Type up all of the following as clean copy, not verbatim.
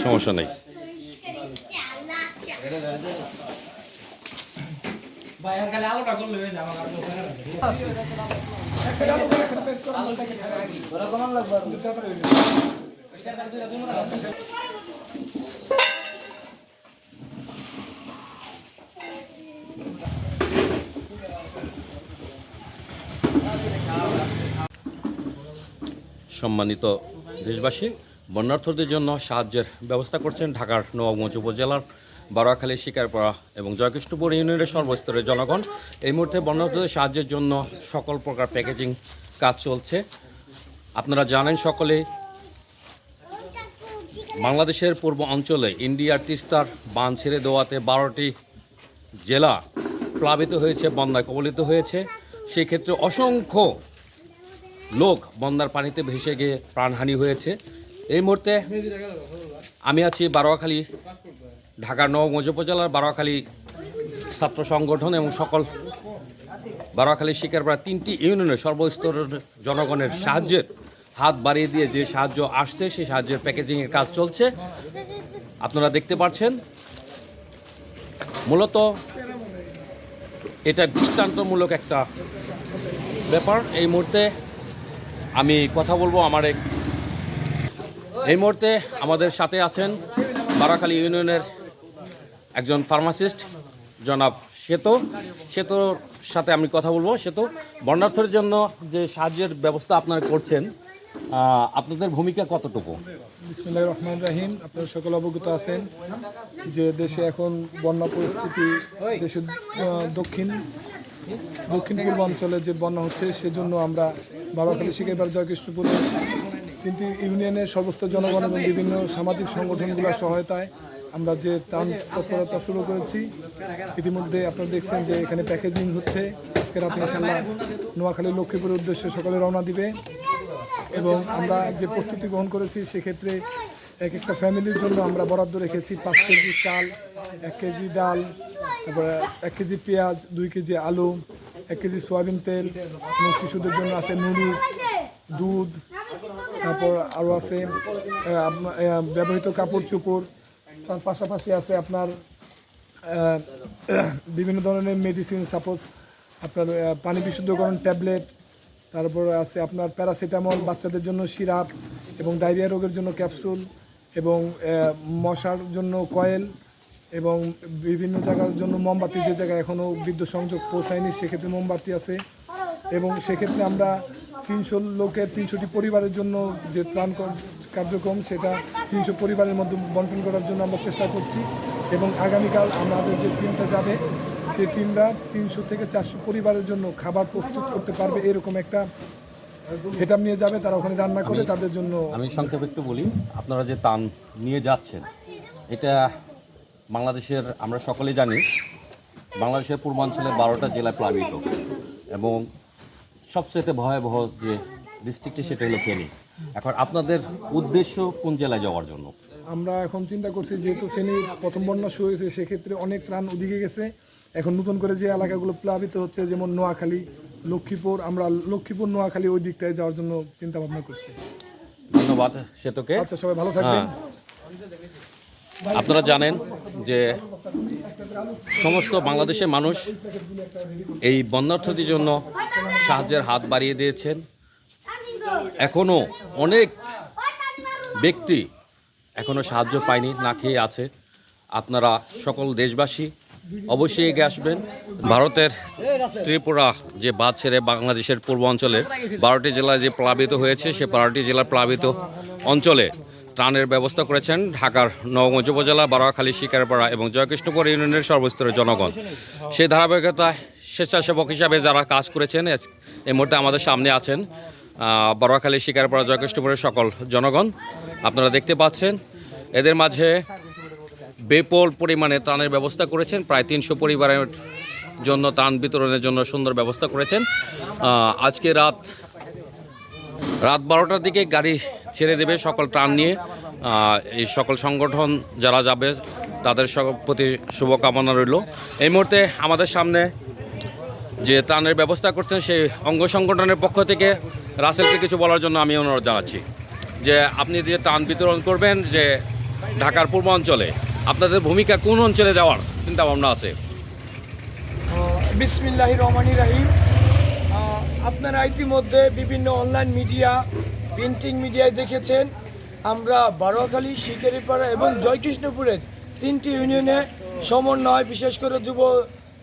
সমস্যা নেই। সম্মানিত দেশবাসী, বন্যার্থদের জন্য সাহায্যের ব্যবস্থা করছেন ঢাকার নবাবগঞ্জ উপজেলার বারোয়াখালী, শিকারপাড়া এবং জয়কৃষ্ণপুর ইউনিয়নের সর্বস্তরের জনগণ। এই মুহূর্তে বন্যার্থদের সাহায্যের জন্য সকল প্রকার প্যাকেজিং কাজ চলছে। আপনারা জানেন সকলে, বাংলাদেশের পূর্ব অঞ্চলে ইন্ডিয়ার তিস্তার বাঁধ ছেড়ে দেওয়াতে 12টি জেলা প্লাবিত হয়েছে, বন্যায় কবলিত হয়েছে। সেক্ষেত্রে অসংখ্য লোক বন্যার পানিতে ভেসে গিয়ে প্রাণহানি হয়েছে। এই মুহূর্তে আমি আছি বারোয়াখালী, ঢাকার নবাবগঞ্জ উপজেলার বারোয়াখালী ছাত্র সংগঠন এবং সকল বারোয়াখালী, শিকারপাড়া 3টি ইউনিয়নের সর্বস্তরের জনগণের সাহায্যের হাত বাড়িয়ে দিয়ে যে সাহায্য আসছে সেই সাহায্যের প্যাকেজিংয়ের কাজ চলছে। আপনারা দেখতে পাচ্ছেন, মূলত এটা দৃষ্টান্তমূলক একটা ব্যাপার। এই মুহূর্তে আমি কথা বলবো এই মুহূর্তে আমাদের সাথে আছেন বারোয়াখালী ইউনিয়নের একজন ফার্মাসিস্ট জনাব সেতুর সাথে আমি কথা বলবো। সেতু, বন্যার্থের জন্য যে সাহায্যের ব্যবস্থা আপনারা করছেন, আপনাদের ভূমিকা কতটুকু? বিসমিল্লাহির রহমানির রহিম। আপনারা সকল অবগত আছেন যে দেশে এখন বন্যা পরিস্থিতি, দেশের দক্ষিণ পূর্বাঞ্চলে যে বন্যা হচ্ছে, সেজন্য আমরা বারোয়াখালী, শিকারপাড়া, জয়কৃষ্ণপুরে 3টি ইউনিয়নের সমস্ত জনগণ এবং বিভিন্ন সামাজিক সংগঠনগুলোর সহায়তায় আমরা যে ত্রাণ তৎপরতা শুরু করেছি। ইতিমধ্যে আপনারা দেখছেন যে এখানে প্যাকেজিং হচ্ছে। আজকে রাতে ইনশাআল্লাহ নোয়াখালী, লক্ষ্মীপুরের উদ্দেশ্যে সকলে রওনা দিবে এবং আমরা যে প্রস্তুতি গ্রহণ করেছি সেক্ষেত্রে এক একটা ফ্যামিলির জন্য আমরা বরাদ্দ রেখেছি 5 কেজি চাল, 1 কেজি ডাল, তারপরে 1 কেজি পেঁয়াজ, 2 কেজি আলু, 1 কেজি সয়াবিন তেল এবং শিশুদের জন্য আছে নুডলস, দুধ, তারপর আরও আছে ব্যবহৃত কাপড় চোপড়। তার পাশাপাশি আছে আপনার বিভিন্ন ধরনের মেডিসিন, সাপোজ আপনার পানি বিশুদ্ধকরণ ট্যাবলেট, তারপরে আছে আপনার প্যারাসিটামল, বাচ্চাদের জন্য সিরাপ এবং ডায়রিয়া রোগের জন্য ক্যাপসুল এবং মশার জন্য কয়েল এবং বিভিন্ন জায়গার জন্য মোমবাতি, যে জায়গায় এখনও বিদ্যুৎ সংযোগ পৌঁছায়নি সেক্ষেত্রে মোমবাতি আছে। এবং সেক্ষেত্রে আমরা 300 লোকের 300টি পরিবারের জন্য যে ত্রাণ কার্যক্রম, সেটা 300 পরিবারের মধ্যে বন্টন করার জন্য আমরা চেষ্টা করছি। এবং আগামীকাল আমাদের যে টিমটা যাবে, সেই টিমরা 300 থেকে 400 পরিবারের জন্য খাবার প্রস্তুত করতে পারবে, এরকম একটা সেটআপ নিয়ে যাবে। তারা ওখানে রান্না করে তাদের জন্য। আমি সংক্ষেপে একটু বলি, আপনারা যে ত্রাণ নিয়ে যাচ্ছেন, এটা বাংলাদেশের, আমরা সকলেই জানি, বাংলাদেশের পূর্বাঞ্চলের 12টা জেলায় প্লাবিত এবং সবচেয়ে ভয়াবহ যে ডিস্ট্রিক্টটি সেটা হলো ফেনী। এখন আপনাদের উদ্দেশ্য কোন জেলায় যাওয়ার জন্য? আমরা এখন চিন্তা করছি, যেহেতু ফেনী প্রথম বন্যা শুরু হয়েছে, সেক্ষেত্রে অনেক ত্রাণ ওদিকে গেছে। এখন নতুন করে যে এলাকাগুলো প্লাবিত হচ্ছে, যেমন নোয়াখালী, লক্ষ্মীপুর, আমরা লক্ষ্মীপুর, নোয়াখালী ওই দিকটায় যাওয়ার জন্য চিন্তা ভাবনা করছি। ধন্যবাদ সেতুকে। আচ্ছা, সবাই ভালো থাকবেন। আপনারা জানেন যে সমস্ত বাংলাদেশের মানুষ এই বন্যার্থদের জন্য সাহায্যের হাত বাড়িয়ে দিয়েছেন। এখনও অনেক ব্যক্তি এখনও সাহায্য পায়নি, না খেয়ে আছে। আপনারা সকল দেশবাসী অবশ্যই এগিয়ে আসবেন। ভারতের ত্রিপুরা যে বাঁধ ছেড়ে বাংলাদেশের পূর্বাঞ্চলের 12টি জেলায় যে প্লাবিত হয়েছে, সে 12টি জেলার প্লাবিত অঞ্চলে ত্রাণের ব্যবস্থা করেছেন ঢাকার নবাবগঞ্জ উপজেলা, বারোয়াখালী, শিকারপাড়া এবং জয়কৃষ্ণপুর ইউনিয়নের সর্বস্তরের জনগণ। সেই ধারাবাহিকতায় স্বেচ্ছাসেবক হিসাবে যারা কাজ করেছেন, এই মুহূর্তে আমাদের সামনে আছেন বারোয়াখালী, শিকারপাড়া, জয়কৃষ্ণপুরের সকল জনগণ। আপনারা দেখতে পাচ্ছেন এদের মাঝে বিপুল পরিমাণে ত্রাণের ব্যবস্থা করেছেন। প্রায় 300 পরিবারের জন্য ত্রাণ বিতরণের জন্য সুন্দর ব্যবস্থা করেছেন। আজকে রাত 12টার দিকে গাড়ি ছেড়ে দেবে সকল ত্রাণ নিয়ে। এই সকল সংগঠন যারা যাবে তাদের প্রতি শুভকামনা রইল। এই মুহূর্তে আমাদের সামনে যে ত্রাণের ব্যবস্থা করছেন, সেই অঙ্গ সংগঠনের পক্ষ থেকে রাসেলকে কিছু বলার জন্য আমি অনুরোধ জানাচ্ছি। যে আপনি যে ত্রাণ বিতরণ করবেন যে ঢাকার পূর্বাঞ্চলে, আপনাদের ভূমিকা কোন অঞ্চলে যাওয়ার চিন্তা ভাবনা আছে? বিসমিল্লাহির রহমানির রহিম। আপনারা ইতিমধ্যে বিভিন্ন অনলাইন মিডিয়া, প্রিন্টিং মিডিয়ায় দেখেছেন আমরা বারোয়াখালী, শিকারীপাড়া এবং জয়কৃষ্ণপুরের 3টি ইউনিয়নে সমন্বয়, বিশেষ করে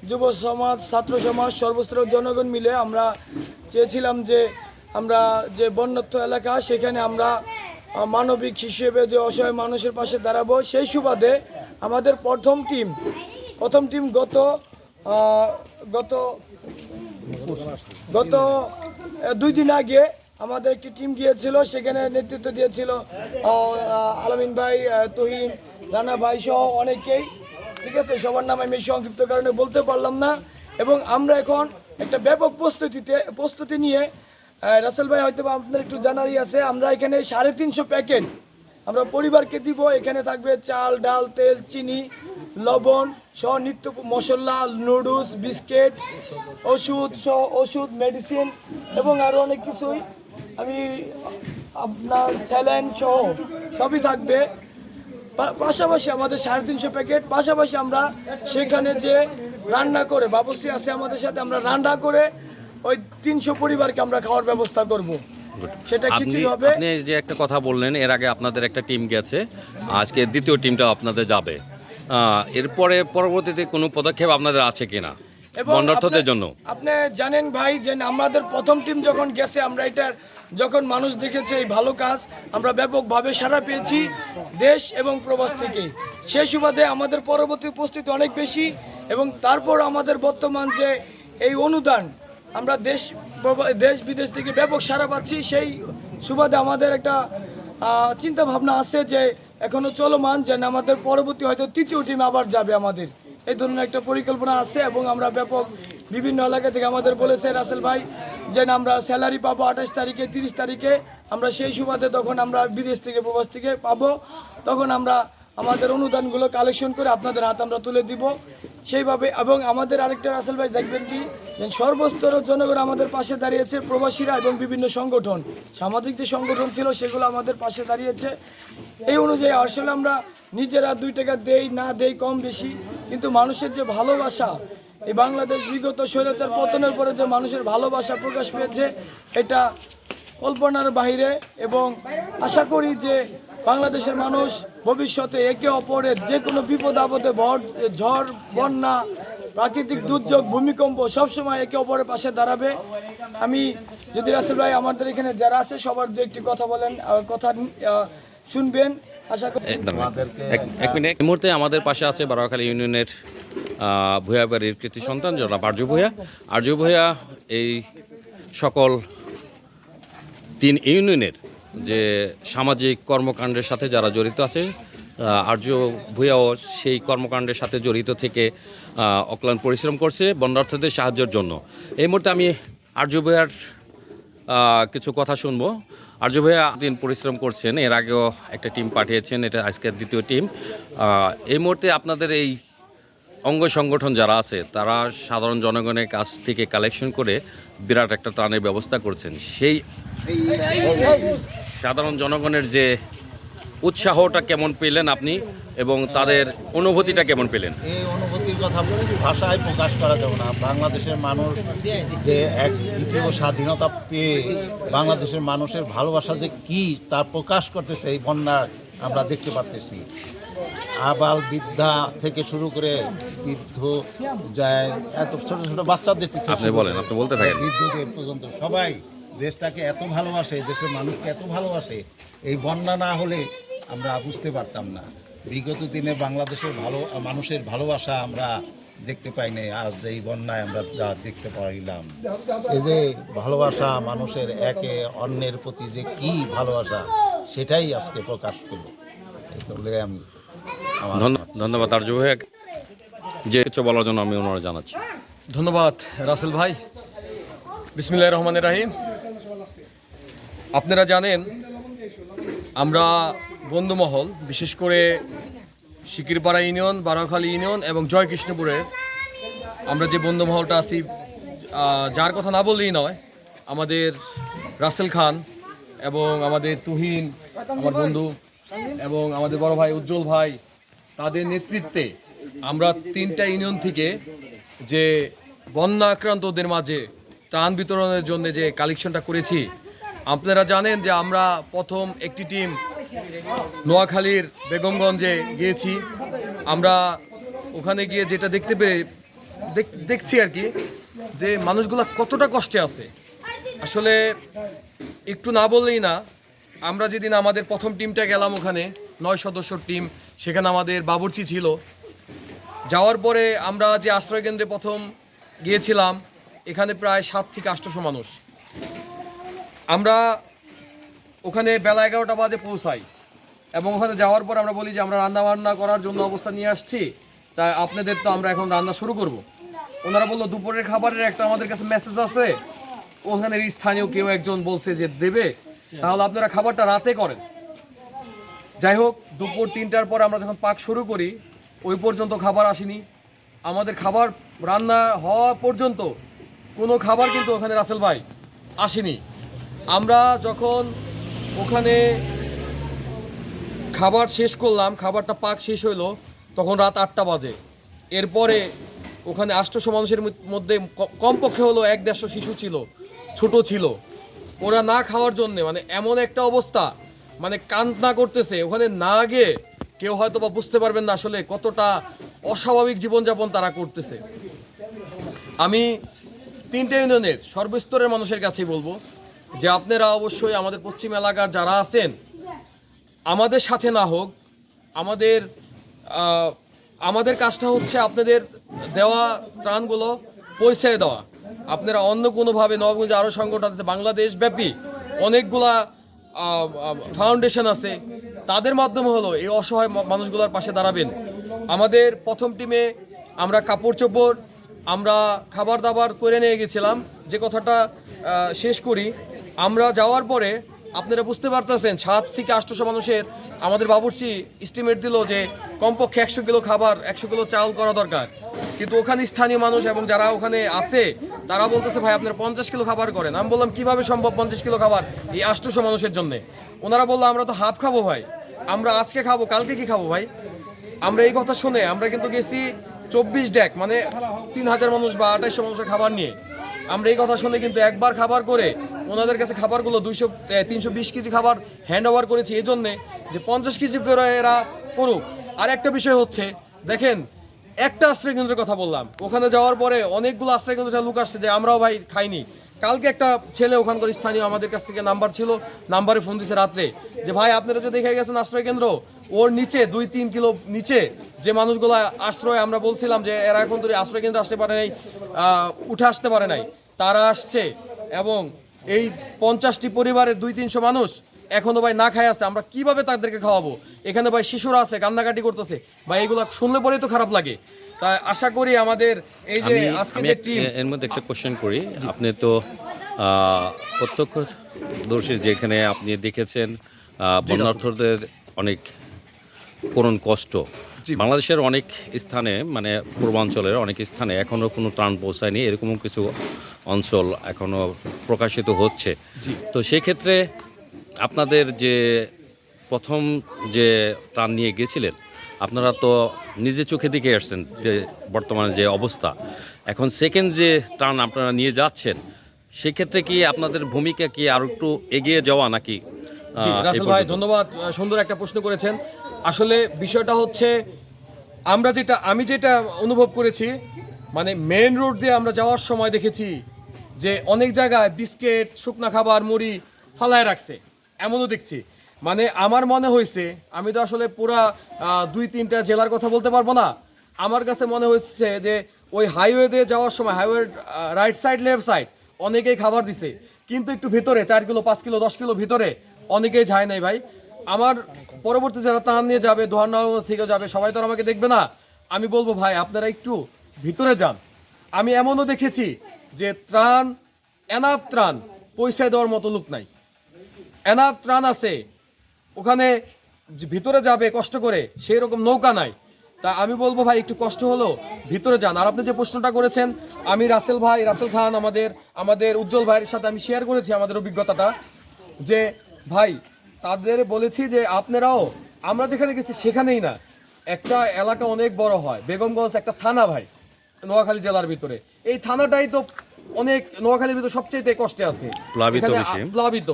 যুব সমাজ, ছাত্র সমাজ, সর্বস্তরের জনগণ মিলে আমরা চেয়েছিলাম যে আমরা যে বন্যার্থ এলাকা সেখানে আমরা মানবিক হিসেবে যে অসহায় মানুষের পাশে দাঁড়াবো। সেই সুবাদে আমাদের প্রথম টিম গত 2 দিন আগে আমাদের একটি টিম গিয়েছিল। সেখানে নেতৃত্ব দিয়েছিল আলামিন ভাই, তুহিন, রানা ভাই সহ অনেকেই। ঠিক আছে, সবার নাম আমি সংক্ষিপ্ত কারণে বলতে পারলাম না। এবং আমরা এখন একটা ব্যাপক প্রস্তুতি নিয়ে, রাসেল ভাই হয়তো আপনার একটু জানারই আছে, আমরা এখানে 350 প্যাকেট আমরা পরিবারকে দিব। এখানে থাকবে চাল, ডাল, তেল, চিনি, লবণ সহ নিত্য মশলা, নুডলস, বিস্কিট, ওষুধ, মেডিসিন এবং আরও অনেক কিছুই, আমি আপনার স্যালাইন সহ সবই থাকবে। পাশাপাশি আমাদের 350 প্যাকেট, পাশাপাশি আমরা সেখানে যে রান্না করে, বাবুর্চি আছে আমাদের সাথে, আমরা রান্না করে ওই 300 পরিবারকে আমরা খাওয়ার ব্যবস্থা করব। সেটা কিছুই হবে। আপনি যে একটা কথা বললেন, এর আগে আপনাদের একটা টিম গেছে, আজকে দ্বিতীয় টিমটা আপনাদের যাবে। এরপরে পরবর্তীতে কোনো পদক্ষেপ আপনাদের আছে কিনা বন্যার্থদের জন্য? আপনি জানেন ভাই যে আমাদের প্রথম টিম যখন গেছে, আমরা এটার যখন মানুষ দেখেছে এই ভালো কাজ, আমরা ব্যাপকভাবে সাড়া পেয়েছি দেশ এবং প্রবাস থেকে। সেই সুবাদে আমাদের পরবর্তী উপস্থিতি অনেক বেশি। এবং তারপর আমাদের বর্তমান যে এই অনুদান, আমরা দেশ বিদেশ থেকে ব্যাপক সাড়া পাচ্ছি। সেই সুবাদে আমাদের একটা চিন্তা ভাবনা আছে যে এখনো চলমান, যে আমাদের পরবর্তী হয়তো 3য় টিম আবার যাবে। আমাদের এই ধরনের একটা পরিকল্পনা আছে। এবং আমরা ব্যাপক বিভিন্ন এলাকা থেকে আমাদের বলেছে রাসেল ভাই যে আমরা স্যালারি পাবো 28 তারিখে, 30 তারিখে। আমরা সেই সুবাদে তখন আমরা বিদেশ থেকে, প্রবাস থেকে পাবো, তখন আমরা আমাদের অনুদানগুলো কালেকশন করে আপনাদের হাতে আমরা তুলে দিব সেইভাবে। এবং আমাদের আরেকটা রাসেল ভাই দেখবেন কি, যে সর্বস্তরের জনগণ আমাদের পাশে দাঁড়িয়েছে, প্রবাসীরা এবং বিভিন্ন সংগঠন, সামাজিক যে সংগঠন ছিল সেগুলো আমাদের পাশে দাঁড়িয়েছে। এই অনুযায়ী আসলে আমরা নিজেরা 2 টাকা দেই না দেই কম বেশি, কিন্তু মানুষের যে ভালোবাসা, এই বাংলাদেশ বিগত স্বৈরাচার পতনের পরে যে মানুষের ভালোবাসা প্রকাশ পেয়েছে, এটা কল্পনার বাইরে। এবং আশা করি যে বাংলাদেশের মানুষ ভবিষ্যতে একে অপরের যে কোনো বিপদ আপদে, ঝড়, বন্যা, প্রাকৃতিক দুর্যোগ, ভূমিকম্প, সবসময় একে অপরের পাশে দাঁড়াবে। আমি যদি রাসেল ভাই আমাদের এখানে যারা আছে সবার দু একটি কথা বলেন, কথা শুনবেন আশা করি। এক মিনিট। এই মুহূর্তে আমাদের পাশে আছে বারোয়াখালী ইউনিয়নের ভূয়া বাড়ির কৃতি সন্তান জনাব আরজু ভূয়া। আরজু ভূয়া এই সকল 3 ইউনিয়নের যে সামাজিক কর্মকাণ্ডের সাথে যারা জড়িত আছে, আরজু ভূয়াও সেই কর্মকাণ্ডের সাথে জড়িত থেকে অক্লান্ত পরিশ্রম করছে বন্যার্থদের সাহায্যের জন্য। এই মুহূর্তে আমি আরজু ভূয়ার কিছু কথা শুনবো। আরজু ভাইয়া দিন পরিশ্রম করছেন, এর আগেও একটা টিম পাঠিয়েছেন, এটা আজকের দ্বিতীয় টিম। এই মুহূর্তে আপনাদের এই অঙ্গ সংগঠন যারা আছে তারা সাধারণ জনগণের কাছ থেকে কালেকশন করে বিরাট একটা ত্রাণের ব্যবস্থা করছেন। সেই সাধারণ জনগণের যে উৎসাহটা কেমন পেলেন আপনি, এবং তাদের অনুভূতিটা কেমন পেলেন? এই অনুভূতির কথা ভাষায় প্রকাশ করা যাবে না। বাংলাদেশের মানুষ যে এক দ্বিতীয় স্বাধীনতা পেয়ে বাংলাদেশের মানুষের ভালোবাসা যে কি তা প্রকাশ করতেছে এই বন্যা আমরা দেখতে পাচ্ছি। আবাল বৃদ্ধা থেকে শুরু করে বৃদ্ধ যায়, এত ছোট ছোট বাচ্চাদের থেকে আপনি বলেন, আপনি বলতে থাকেন। বৃদ্ধদের পর্যন্ত সবাই দেশটাকে এত ভালোবাসে, দেশের মানুষকে এত ভালোবাসে। এই বন্যা না হলে আমরা বুঝতে পারতাম না। বিগত দিনে বাংলাদেশের মানুষের ভালোবাসা আমরা দেখতে পাই নাই, আজ এই বন্যায় আমরা যা দেখতে পাইলাম। এই যে ভালোবাসা, মানুষের একে অন্যের প্রতি যে কি ভালোবাসা, সেটাই আজকে প্রকাশ পেল। বলে আমি ধন্যবাদ আরজু ভাইয়া, যে কিছু বলার জন্য আমি অনুরোধ জানাচ্ছি। ধন্যবাদ রাসেল ভাই। বিসমিল্লাহির রহমানির রহিম। আপনারা জানেন আমরা বন্ধুমহল, বিশেষ করে শিকিরপাড়া ইউনিয়ন, বারোয়াখালী ইউনিয়ন এবং জয়কৃষ্ণপুরের আমরা যে বন্ধুমহলটা আছি, যার কথা না বললেই নয়, আমাদের রাসেল খান এবং আমাদের তুহিন আমার বন্ধু এবং আমাদের বড় ভাই উজ্জ্বল ভাই, তাদের নেতৃত্বে আমরা 3টা ইউনিয়ন থেকে যে বন্যা আক্রান্তদের মাঝে ত্রাণ বিতরণের জন্য যে কালেকশনটা করেছি, আপনারা জানেন যে আমরা প্রথম একটি টিম নোয়াখালীর বেগমগঞ্জে গিয়েছি। আমরা ওখানে গিয়ে যেটা দেখছি আর কি, যে মানুষগুলো কতটা কষ্টে আছে। আসলে একটু না বললেই না, আমরা যেদিন আমাদের প্রথম টিমটা গেলাম ওখানে 9 সদস্যর টিম, সেখানে আমাদের বাবুর্চি ছিল। যাওয়ার পরে আমরা যে আশ্রয়কেন্দ্রে প্রথম গিয়েছিলাম, এখানে প্রায় 7 থেকে 800 মানুষ। আমরা ওখানে বেলা 11টা বাজে পৌঁছাই এবং ওখানে যাওয়ার পর আমরা বলি যে আমরা রান্না বান্না করার জন্য অবস্থা নিয়ে আসছি, তাই আপনাদের তো আমরা এখন রান্না শুরু করব। ওনারা বললো দুপুরের খাবারের একটা আমাদের কাছে মেসেজ আছে, ওখানে স্থানীয় কেউ একজন বলছে যে দেবে, তাহলে আপনারা খাবারটা রাতে করেন। যাই হোক, দুপুর 3টার পর আমরা যখন পাক শুরু করি, ওই পর্যন্ত খাবার আসেনি। আমাদের খাবার রান্না হওয়া পর্যন্ত কোনো খাবার কিন্তু ওখানে রাসেল ভাই আসেনি। আমরা যখন ওখানে খাবার শেষ করলাম, খাবারটা পাক শেষ হইলো, তখন রাত 8টা বাজে। এরপরে ওখানে 800 মানুষের মধ্যে কমপক্ষে হলো 150 শিশু ছিল, ছোট ছিল। ওরা না খাওয়ার জন্যে মানে এমন একটা অবস্থা, মানে কান্না করতেছে। ওখানে না গিয়ে কেউ হয়তো বা বুঝতে পারবেন না আসলে কতটা অস্বাভাবিক জীবনযাপন তারা করতেছে। আমি 3টে ইউনিয়নের সর্বস্তরের মানুষের কাছেই বলবো যে আপনারা অবশ্যই আমাদের পশ্চিম এলাকার যারা আছেন, আমাদের সাথে না হোক, আমাদের কাজটা হচ্ছে আপনাদের দেওয়া ত্রাণগুলো পৌঁছে দেওয়া। আপনারা অন্য কোনোভাবে নবাবগঞ্জ আরও সংগঠন আছে, বাংলাদেশ ব্যাপী অনেকগুলা ফাউন্ডেশন আছে, তাদের মাধ্যমে হলো এই অসহায় মানুষগুলোর পাশে দাঁড়াবেন। আমাদের প্রথম টিমে আমরা কাপড় চোপড়, আমরা খাবার দাবার করে নিয়ে গেছিলাম। যে কথাটা শেষ করি, আমরা যাওয়ার পরে আপনারা বুঝতে পারতেছেন 7 থেকে 800 মানুষের আমাদের বাবুর্চি এস্টিমেট দিল যে কমপক্ষে 100 কিলো খাবার, 100 কিলো চাল করা দরকার। কিন্তু ওখানে স্থানীয় মানুষ এবং যারা ওখানে আছে তারা বলতেছে ভাই আপনারা 50 কিলো খাবার করেন। আমি বললাম কিভাবে সম্ভব 50 কিলো খাবার এই 800 মানুষের জন্য? ওনারা বললো আমরা তো হাফ খাবো ভাই, আমরা আজকে খাবো, কালকে কি খাবো ভাই? আমরা এই কথা শুনে আমরা কিন্তু গেছি 24 ডেক, মানে 3000 মানুষ বা 2800 মানুষের খাবার নিয়ে। আমরা এই কথা শুনে কিন্তু একবার খাবার করে ওনাদের কাছে খাবারগুলো 320 কেজি খাবার হ্যান্ড ওভার করেছি, এই জন্যে যে 50 কেজি করে এরা করুক। আর একটা বিষয় হচ্ছে, দেখেন একটা আশ্রয়কেন্দ্রের কথা বললাম, ওখানে যাওয়ার পরে অনেকগুলো আশ্রয়কেন্দ্র লোক আসছে যে আমরাও ভাই খাইনি। কালকে একটা ছেলে ওখানকার স্থানীয় আমাদের কাছ থেকে নাম্বার ছিল, নাম্বারে ফোন দিছে রাত্রে যে ভাই আপনারা যে দেখে গেছেন আশ্রয়কেন্দ্র, ওর নিচে 2-3 কিলো নিচে যে মানুষগুলো আশ্রয়, আমরা বলছিলাম যে এরা এখন তো আশ্রয়কেন্দ্রে আসতে পারে নাই, উঠে আসতে পারে নাই, তারা আসছে এবং এই 50টি পরিবারের 200-300 মানুষ এখনো ভাই না খায় আছে। আমরা কিভাবে তাদেরকে খাওয়াবো? এখানে ভাই শিশুরা আছে, কান্নাকাটি করতেছে ভাই, এগুলো শুনলে পরেই তো খারাপ লাগে। তাই আশা করি আমাদের এই যে আজকে যে টিম, এর মধ্যে একটা কোশ্চেন করি। আপনি তো প্রত্যক্ষদর্শী, যেখানে আপনি দেখেছেন বন্যার্থদের অনেক করুণ কষ্ট। বাংলাদেশের অনেক স্থানে, মানে পূর্বাঞ্চলের অনেক স্থানে এখনও কোনো ত্রাণ পৌঁছায়নি, এরকমও কিছু অঞ্চল এখনও প্রকাশিত হচ্ছে। তো সেক্ষেত্রে আপনাদের যে প্রথম যে ত্রাণ নিয়ে গেছিলেন, আপনারা তো নিজে চোখে দেখে আসছেন যে বর্তমানে যে অবস্থা। এখন সেকেন্ড যে ত্রাণ আপনারা নিয়ে যাচ্ছেন, সেক্ষেত্রে কি আপনাদের ভূমিকা কি আরও একটু এগিয়ে যাওয়া নাকি? রাসেল ভাই ধন্যবাদ, সুন্দর একটা প্রশ্ন করেছেন। আসলে বিষয়টা হচ্ছে আমি যেটা অনুভব করেছি, মানে মেন রোড দিয়ে আমরা যাওয়ার সময় দেখেছি যে অনেক জায়গায় বিস্কিট, শুকনা খাবার, মুড়ি ফালায় রাখছে, এমনও দেখছি। মানে আমার মনে হয়েছে, আমি তো আসলে পুরা 2-3টা জেলার কথা বলতে পারবো না, আমার কাছে মনে হচ্ছে যে ওই হাইওয়ে দিয়ে যাওয়ার সময় highway right side left side অনেকেই খাবার দিছে, কিন্তু একটু ভিতরে 4 কিলো 5 কিলো 10 কিলো ভিতরে অনেকেই যায় নাই ভাই। আমার পরবর্তী যারা ত্রাণ নিয়ে যাবে, দোহারনগর থেকে যাবে, সবাই তো আমাকে দেখবে না। আমি বলবো ভাই আপনারা একটু ভিতরে যান। আমি এমনও দেখেছি যে এনাফ ত্রাণ পয়সায় দেওয়ার মতো লোক নাই, এনাফ ত্রাণ আছে, ওখানে ভিতরে যাবে কষ্ট করে, সেই রকম নৌকা নাই। তা আমি বলবো ভাই একটু কষ্ট হলো ভিতরে যান। আর আপনি যে প্রশ্নটা করেছেন, আমি রাসেল খান আমাদের উজ্জ্বল ভাইয়ের সাথে আমি শেয়ার করেছি আমাদের অভিজ্ঞতাটা, যে ভাই তাদের বলেছি যে আপনারাও, আমরা যেখানে গেছি সেখানেই না, একটা এলাকা অনেক বড় হয়, বেগমগঞ্জ একটা থানা ভাই নোয়াখালী জেলার ভিতরে, এই থানাটাই তো অনেক নোয়াখালীর ভিতরে সবচেয়ে কষ্টে আছে, প্লাবিত এখানে বেশি। প্লাবিত।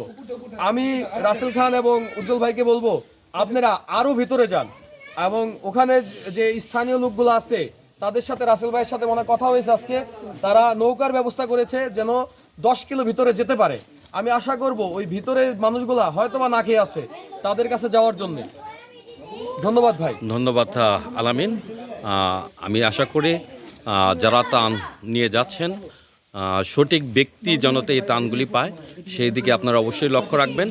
আমি রাসেল খান এবং উজ্জ্বল ভাইকে বলবো আপনারা আরো ভিতরে যান, এবং ওখানে যে স্থানীয় লোকগুলো আছে তাদের সাথে, রাসেল ভাইয়ের সাথে মনে হয় কথা হয়েছে আজকে, তারা নৌকার ব্যবস্থা করেছে যেন 10 কিলো ভিতরে যেতে পারে। আমি আশা করব ওই ভিতরে মানুষগুলা হয়তো বা না খেয়ে আছে, তাদের কাছে যাওয়ার জন্য। ধন্যবাদ ভাই। ধন্যবাদ আলামিন। আমি আশা করি যারা ত্রাণ নিয়ে যাচ্ছেন সঠিক ব্যক্তি যেন এই ত্রাণগুলি পায়, সেই দিকে আপনারা অবশ্যই লক্ষ্য রাখবেন।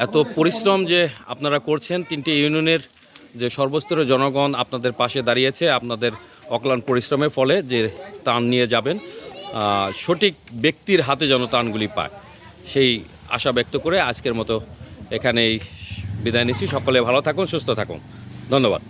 এত পরিশ্রম যে আপনারা করছেন, 3টি ইউনিয়নের যে সর্বস্তরের জনগণ আপনাদের পাশে দাঁড়িয়েছে, আপনাদের অক্লান্ত পরিশ্রমের ফলে যে ত্রাণ নিয়ে যাবেন, সঠিক ব্যক্তির হাতে যেন ত্রাণগুলি পায়, সেই আশা ব্যক্ত করে আজকের মতো এখানেই বিদায় নিচ্ছি। সকলে ভালো থাকুন, সুস্থ থাকুন। ধন্যবাদ।